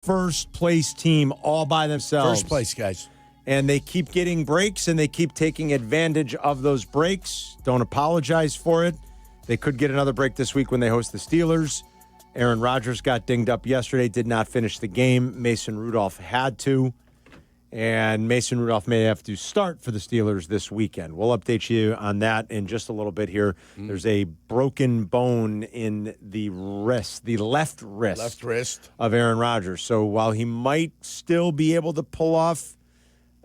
first place team all by themselves. First place, guys. And they keep getting breaks, and they keep taking advantage of those breaks. Don't apologize for it. They could get another break this week when they host the Steelers. Aaron Rodgers got dinged up yesterday, did not finish the game. Mason Rudolph had to. And Mason Rudolph may have to start for the Steelers this weekend. We'll update you on that in just a little bit here. There's a broken bone in the wrist, the left wrist of Aaron Rodgers. So while he might still be able to pull off,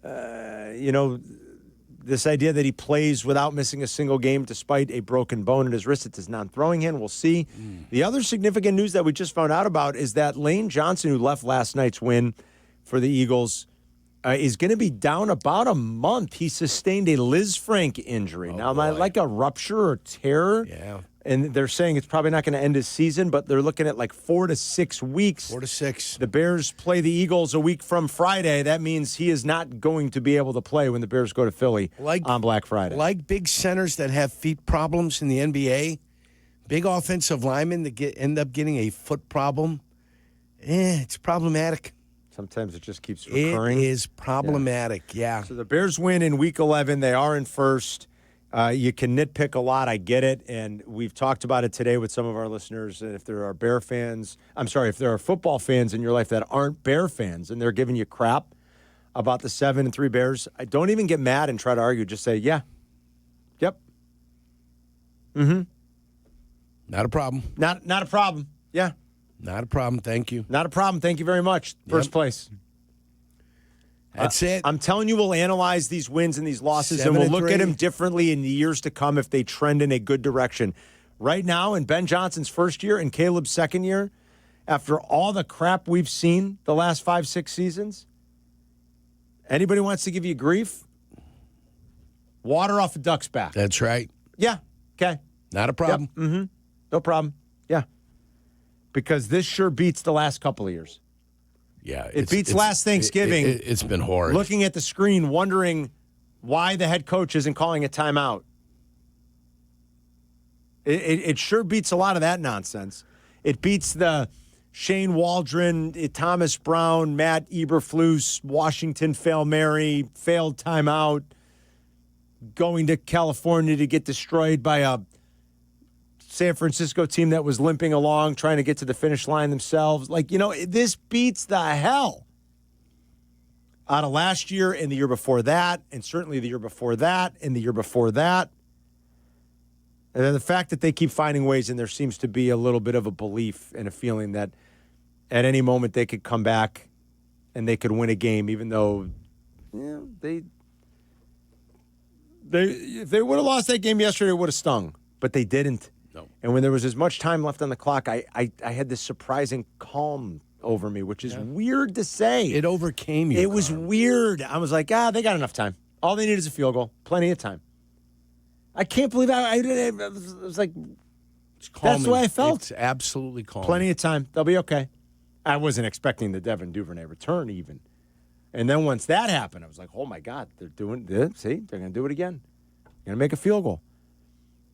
this idea that he plays without missing a single game despite a broken bone in his wrist, it's his non-throwing hand. We'll see. The other significant news that we just found out about is that Lane Johnson, who left last night's win for the Eagles, is going to be down about a month. He sustained a Liz Frank injury. Like a rupture or tear. Yeah. And they're saying it's probably not going to end his season, but they're looking at like 4 to 6 weeks. 4 to 6. The Bears play the Eagles a week from Friday. That means he is not going to be able to play when the Bears go to Philly on Black Friday. Like big centers that have feet problems in the NBA, big offensive linemen that end up getting a foot problem, it's problematic. Sometimes it just keeps recurring. It is problematic, yeah. So the Bears win in Week 11. They are in first. You can nitpick a lot. I get it. And we've talked about it today with some of our listeners. And if there are if there are football fans in your life that aren't Bear fans and they're giving you crap about the 7-3 Bears, I don't even get mad and try to argue. Just say, yeah. Yep. Mm-hmm. Not a problem. Not a problem. Yeah. Not a problem. Thank you. Not a problem. Thank you very much. First place. That's it. I'm telling you, we'll analyze these wins and these losses, and we'll look at them differently in the years to come if they trend in a good direction. Right now, in Ben Johnson's first year and Caleb's second year, after all the crap we've seen the last 5-6 seasons, anybody wants to give you grief? Water off a duck's back. That's right. Yeah. Okay. Not a problem. Yep. Mm-hmm. No problem. Yeah. Because this sure beats the last couple of years. Yeah. It beats last Thanksgiving. It's been horrid. Looking at the screen, wondering why the head coach isn't calling a timeout. It sure beats a lot of that nonsense. It beats the Shane Waldron, Thomas Brown, Matt Eberflus, Washington fail Mary, failed timeout, going to California to get destroyed by a San Francisco team that was limping along, trying to get to the finish line themselves. This beats the hell out of last year and the year before that, and certainly the year before that and the year before that. And then the fact that they keep finding ways, and there seems to be a little bit of a belief and a feeling that at any moment they could come back and they could win a game, even though if they would have lost that game yesterday, it would have stung. But they didn't. No. And when there was as much time left on the clock, I had this surprising calm over me, which is weird to say. It overcame you. It was weird. I was like, they got enough time. All they need is a field goal. Plenty of time. I can't believe I was like, that's the way I felt. It's absolutely calm. Plenty of time. They'll be okay. I wasn't expecting the Devin Duvernay return even. And then once that happened, I was like, oh, my God, they're doing this. See, they're going to do it again. They're going to make a field goal.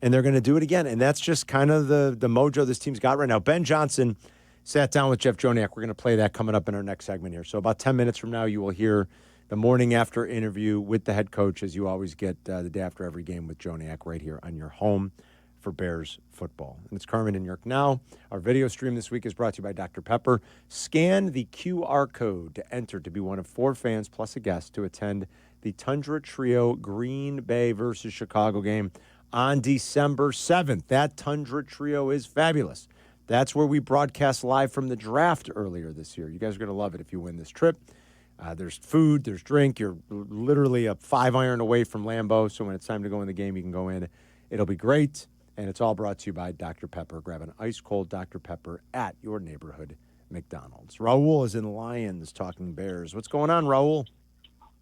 And they're going to do it again. And that's just kind of the mojo this team's got right now. Ben Johnson sat down with Jeff Joniak. We're going to play that coming up in our next segment here. So about 10 minutes from now, you will hear the morning after interview with the head coach, as you always get the day after every game with Joniak right here on your home for Bears football. And it's Carmen and Jurko now. Our video stream this week is brought to you by Dr. Pepper. Scan the QR code to enter to be one of 4 fans plus a guest to attend the Tundra Trio Green Bay versus Chicago game on December 7th. That Tundra Trio is fabulous. That's where we broadcast live from the draft earlier this year. You guys are going to love it if you win this trip. There's food, there's drink. You're literally a 5-iron away from Lambeau, so when it's time to go in the game, you can go in. It'll be great, and it's all brought to you by Dr. Pepper. Grab an ice-cold Dr. Pepper at your neighborhood McDonald's. Raul is in Lions talking Bears. What's going on, Raul?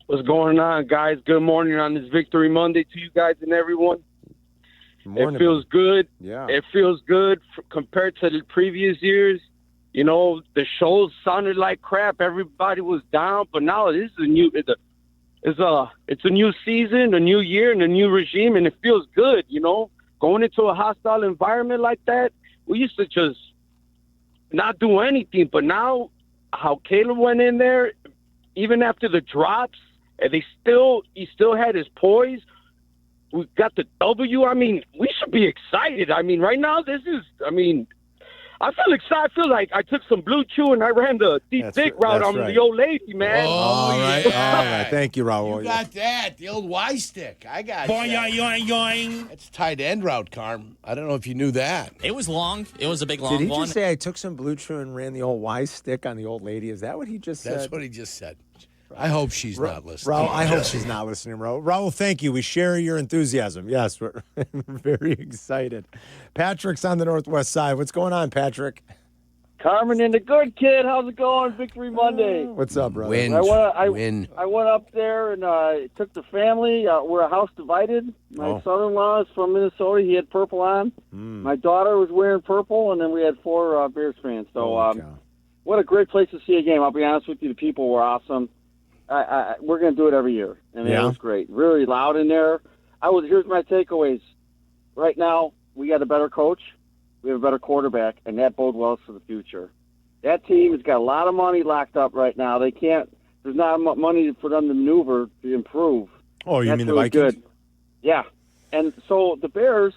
What's going on, guys? Good morning on this Victory Monday to you guys and everyone. Morning, it feels good. Yeah. It feels good compared to the previous years. You know, the shows sounded like crap. Everybody was down, but now this is a new season, a new year, and a new regime, and it feels good. You know, going into a hostile environment like that, we used to just not do anything, but now how Caleb went in there, even after the drops, and he still had his poise. We got the W. I mean, we should be excited. I mean, right now, I feel excited. I feel like I took some Blue Chew and I ran the deep dick route on the old lady, man. Oh, All right. Thank you, Raul. You got that. The old Y stick. I got that. That's tight end route, Carm. I don't know if you knew that. It was long. It was a big long Did he one. just say I took some Blue Chew and ran the old Y stick on the old lady? Is that what he just said? That's what he just said. I hope she's not listening. Raul, I hope she's not listening, Raul. Raul, thank you. We share your enthusiasm. Yes, we're very excited. Patrick's on the Northwest side. What's going on, Patrick? Carmen and the good kid, how's it going? Victory Monday. What's up, brother? Win. I went up there and took the family. We're a house divided. My son-in-law is from Minnesota. He had purple on. My daughter was wearing purple, and then we had 4 Bears fans. So what a great place to see a game. I'll be honest with you. The people were awesome. We're going to do it every year. And it was great. Really loud in there. Here's my takeaways. Right now, we got a better coach. We have a better quarterback, and that bodes well for the future. That team has got a lot of money locked up right now. There's not enough money for them to maneuver to improve. Oh, you That's mean the really Vikings? good. Yeah. And so the Bears,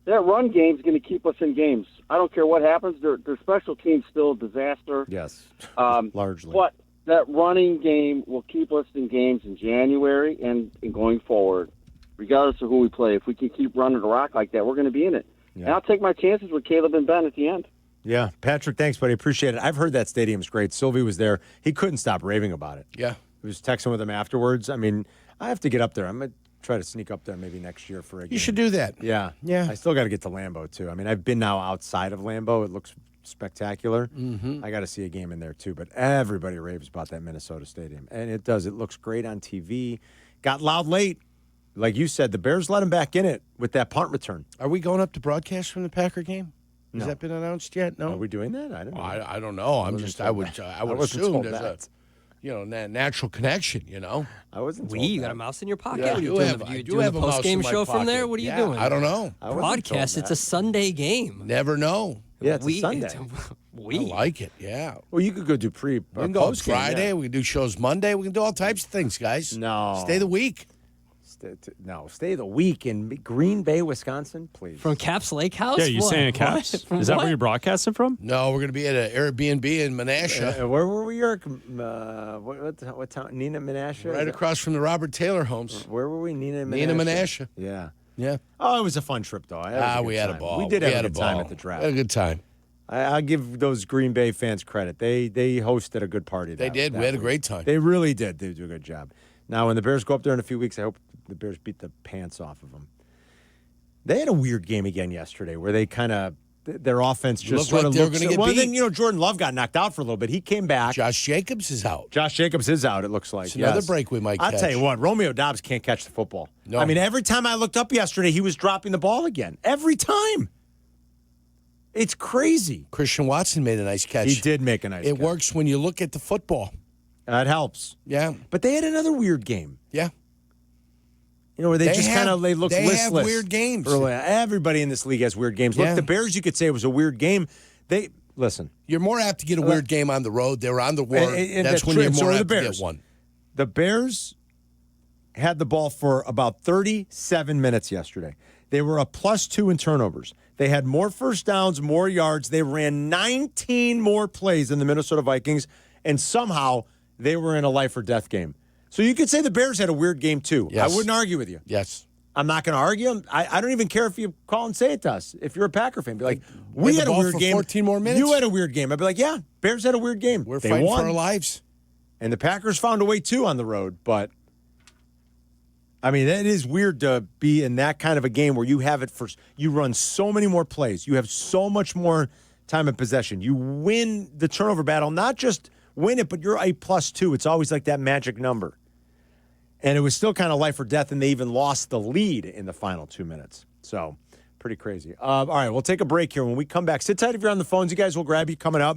that run game is going to keep us in games. I don't care what happens. Their special team's still a disaster. Yes, largely. But that running game will keep us in games in January and going forward, regardless of who we play. If we can keep running the rock like that, we're going to be in it. Yeah. And I'll take my chances with Caleb and Ben at the end. Yeah. Patrick, thanks, buddy. Appreciate it. I've heard that stadium's great. Sylvie was there. He couldn't stop raving about it. Yeah. He was texting with him afterwards. I mean, I have to get up there. I'm going to try to sneak up there maybe next year for a game. You should do that. Yeah. Yeah. I still got to get to Lambeau, too. I mean, I've been now outside of Lambeau. It looks spectacular. I got to see a game in there, too. But everybody raves about that Minnesota stadium. And it does. It looks great on TV. Got loud late. Like you said, the Bears let him back in it with that punt return. Are we going up to broadcast from the Packer game? Has No. that been announced yet? No. Are we doing that? I don't know. I don't know. I would wasn't assume told there's that. a natural connection. I wasn't told You that. got a mouse in your pocket? Yeah, What are I you do doing? have- Are I you do doing have a a mouse post-game in my show from pocket. there? What are you Yeah, doing? I don't know. I wasn't Broadcast. told It's a that. Sunday game. Never know. Yeah, it's a Sunday. I like it. Yeah. Well, you could go do pre We can go on post-game, Friday. yeah. We can do shows Monday. We can do all types of things, guys. No. Stay the week. Stay the week in Green Bay, Wisconsin, please. From Caps Lake House? Yeah, you What? saying at Caps? What? From Is that what? where you're broadcasting from? No, we're going to be at an Airbnb in Menasha, Where were we, Eric? What town? Nina Menasha? right across from the Robert Taylor homes. Where were we? Nina Menasha. Nina Menasha. Yeah. Yeah. Oh, it was a fun trip, though. We had a ball. We did We have had a good time ball. at the draft. We had a good time. I'll give those Green Bay fans credit. They hosted a good party. They did. We had a great time. They really did. They did a good job. Now, when the Bears go up there in a few weeks, I hope the Bears beat the pants off of them. They had a weird game again yesterday where they kind of their offense just Looked sort like of they were looks. gonna get Well, beat. then Jordan Love got knocked out for a little bit. He came back. Josh Jacobs is out. Josh Jacobs is out. It looks like It's another yes. break we might I'll catch. tell you what, Romeo Doubs can't catch the football. No. I mean, every time I looked up yesterday, he was dropping the ball again. Every time. It's crazy. Christian Watson made a nice catch. He did make a nice It catch. works when you look at the football. It helps. Yeah. But they had another weird game. Yeah. Where they just kind of they look have listless. weird games. Everybody in this league has weird games. Yeah. Look, the Bears, you could say it was a weird game. Listen. You're more apt to get a weird game on the road. They were on the road. And That's when true. you're So more are the apt to Bears. get one. The Bears had the ball for about 37 minutes yesterday. They were a +2 in turnovers. They had more first downs, more yards. They ran 19 more plays than the Minnesota Vikings, and somehow they were in a life or death game. So you could say the Bears had a weird game, too. Yes. I wouldn't argue with you. Yes. I'm not going to argue. I don't even care if you call and say it to us. If you're a Packer fan, be like, we the had a ball weird for game. 14 more minutes? You had a weird game. I'd be like, yeah, Bears had a weird game. We're They fighting won. for our lives. And the Packers found a way, too, on the road. But, I mean, that is weird to be in that kind of a game where you have it for – you run so many more plays. You have so much more time of possession. You win the turnover battle. Not just win it, but you're a +2. It's always like that magic number. And it was still kind of life or death, and they even lost the lead in the final 2 minutes. So, pretty crazy. All right, we'll take a break here. When we come back, sit tight if you're on the phones. You guys will grab you coming up.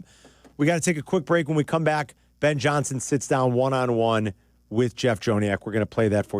We got to take a quick break. When we come back, Ben Johnson sits down one-on-one with Jeff Joniak. We're going to play that for you.